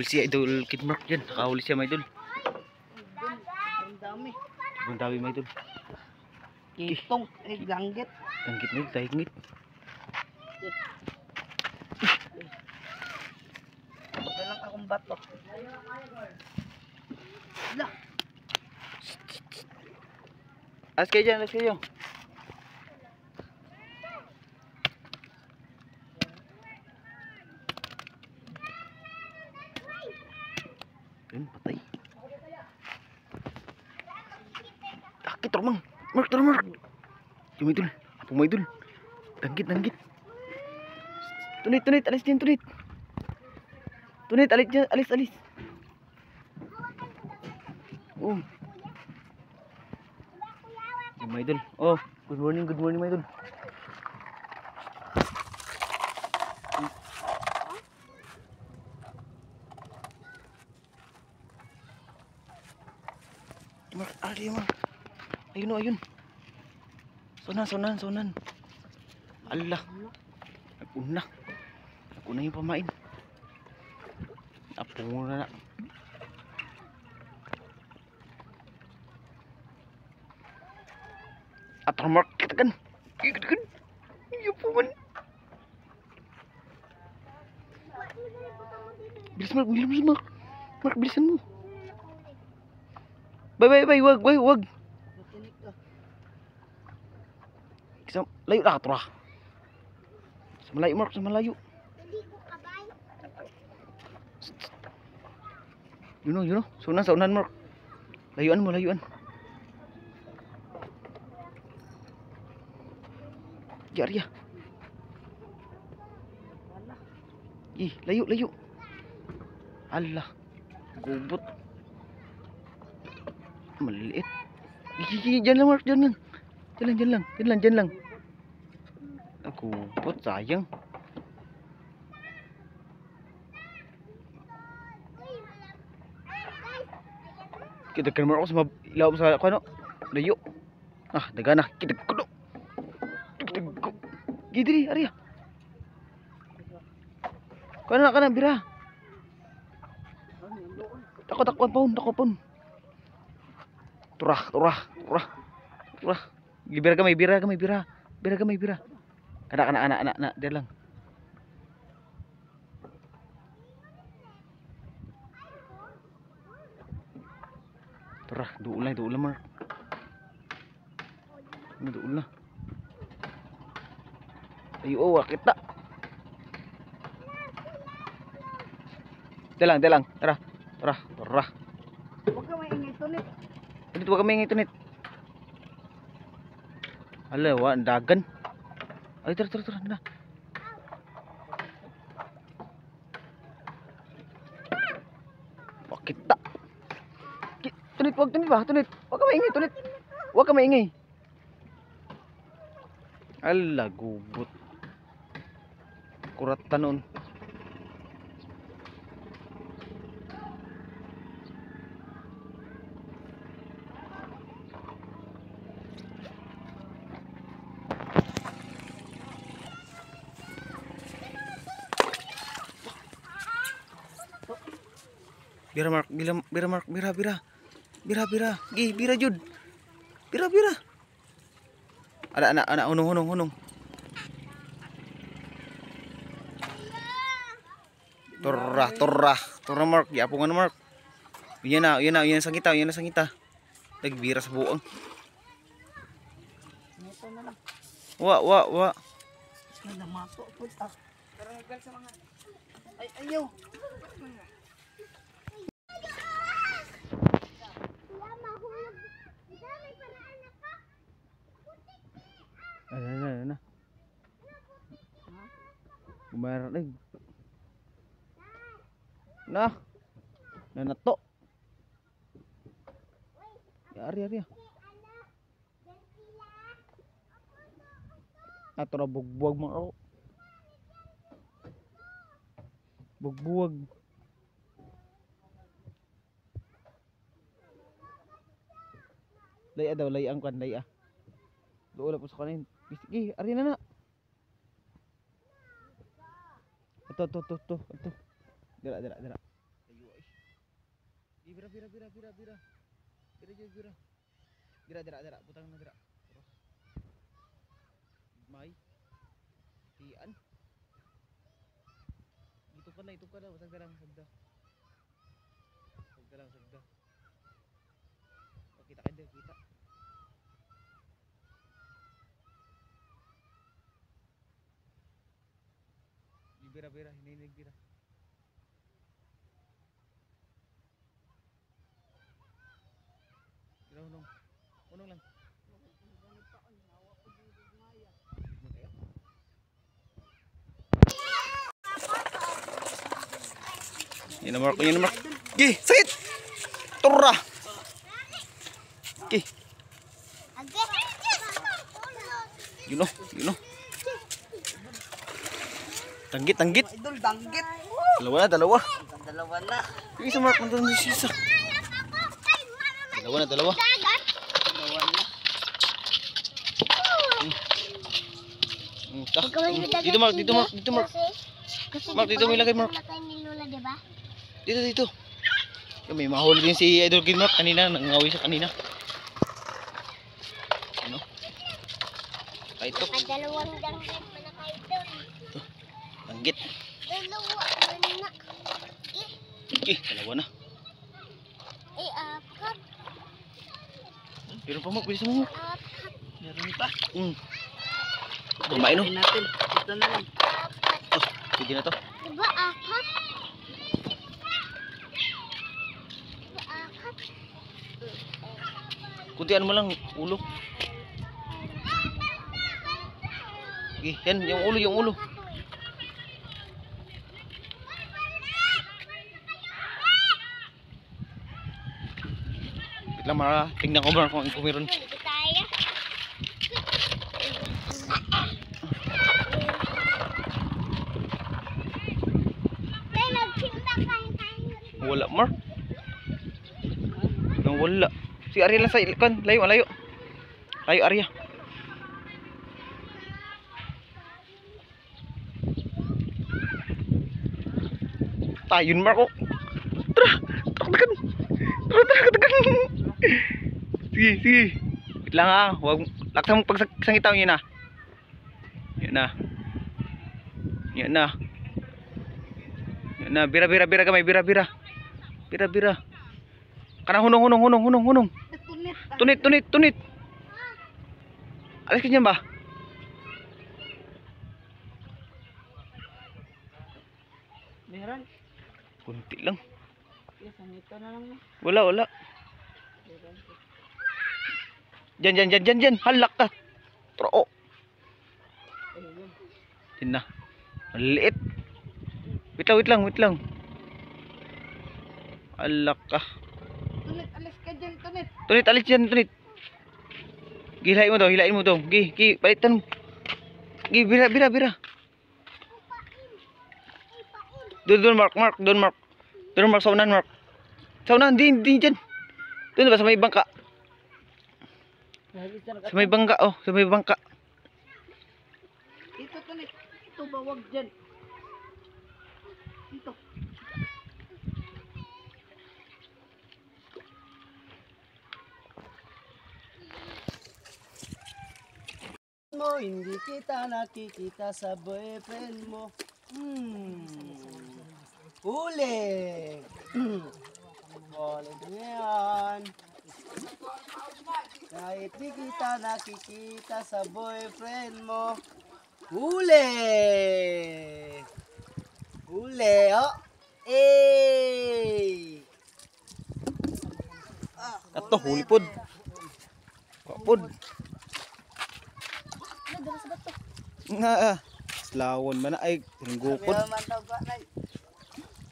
si Idol Kid Mark dyan. Nakahuli siya mga idol. Ang dami. Ang dami mga idol. Kitong, langgit. Langgit mga idol, tahingit. Dalang akong bato. Lah. Alas kayo dyan, alas kayo. Ayun, patay. Takit, Romang. Mark, tara, Mark. Yung idol. Apo mo idol. Langgit, langgit. Tunit, tunit. Alis dyan, tunit. Tunit, alis dyan. Alis, alis. Oh. Yung mga idol. Oh, good morning, mga idol. Mark, ali Mark. Ayun o, ayun. Sonan. Allah. Naguna yung pamain. Apo na. Atar Mark, kitakan. Kitakan. Iya po man. Bilis Mark, bilis Mark. Mark, bilisan mo. Bye, wag. Layo lah, turah. Semalayo Mark, semalayo. You know. Saunan Mark. Layuan mo. Arya. Ih, layo. Allah. Gubot. Maliit. Diyan lang Mark, diyan lang. Gubot, sayang. Kita kan Mark sama ilaw sa ano? Layo. Ah, dagana. Kita kudo. Gidri, Arya. Kana bira. Takot pun. Turah. Bira gamay. Kana anak, dia lang. Turah, duul na Mark. Duul na. Ayo, kita. Dalang. Tara. Huwag ka maingay, tunit. Wag kami tunit. Ala, wa dagan. Ay, tara na. Kita. Tunit. Wag ka maingay. Ala, gubot. Kurat tanon. Bira Mark, bira. Gi, bira jud. Bira. Ada anak hunung. Turah Mark, ya apungan Mark. Yan na sangita. Lagi bira sa buang. Wa. Namato po. Karanggal sa mga. Ayaw. Ano. Gumayar na. Nato. Ari. Ato na bugbuwag mga ako. Bugbuwag. Lay ang kan. Doon po sa kanin. Sige, ari na. Ito. Dira. Bira. Bira jud bira. Dira. Butang na dira. May. Tian. Itu ka na. Sagda lang. Sagda. Oh, kita. Bira. Hininig bira. Bira, unong lang. Yan na mark. Gi, sakit. Turra. Gi. You know. Tanggit. Idol, danggit. Dalawa. Dalawa na. Yung isa mark nandun yung isa. Dalawa na. Dalawa na. Dito mark. Mark, dito mo ilagay mark. Dito. May mahuli din si Idol Kid Mark kanina. Nangawi siya kanina. Ano? Kaitok. Dalawang danggit mo na kayo doon. Tanggit. Dalawa na. Dalawa na. Ay, apat. Pero pa Mark, bilis mo Mark. Apat. Meron pa. Kumain no? Natin. Ito na lang. Oh, pwede na to. Diba apat? Kuntian mo lang ulo. Yan, yung ulo. Wait lang Mara, tingnan ko ba kung meron. Hindi tayo. May nagsimta kayo tayo. Wala Mark. Wala. Si Arya lang sa ikan. Layo. Layo Arya. Tayun Mark oh. Tara. Sige. Wait lang ha. Huwag laksa mong pagsangitaw niyo na. Yan na. Bira gamay. Bira. Kanang hunong. Tunit. Alis ka dyan ba? Meron. Kunti lang. Yes, ito na lang. Wala. Diyan. Halak ka. Troo. Ayun. Yan na. Maliit. Wait lang. Halak ka. Tunit, alis ka dyan, tunit. Tunit, alis dyan. Hilain mo to. Palitan mo. Bira. Doon Mark. Doon Mark, saunan Mark. Saunan, di dyan. Doon ba sa may bangka? Sa may bangka. Ito, tunit. Ito, bawag dyan. Ito. Hindi kita nakikita sa boyfriend mo. Huli. Huli yan. Kahit di kita nakikita sa boyfriend mo. Huli. Oh. Ato, hulipod. Kapod. Slawon man na ay tinggukod.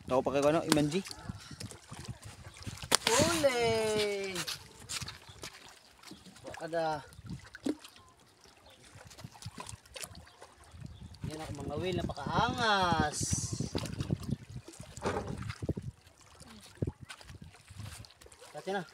Tao pa kayo Imanji. Huli. Ada. Yan ako mga whale, napakaangas. Kasi na.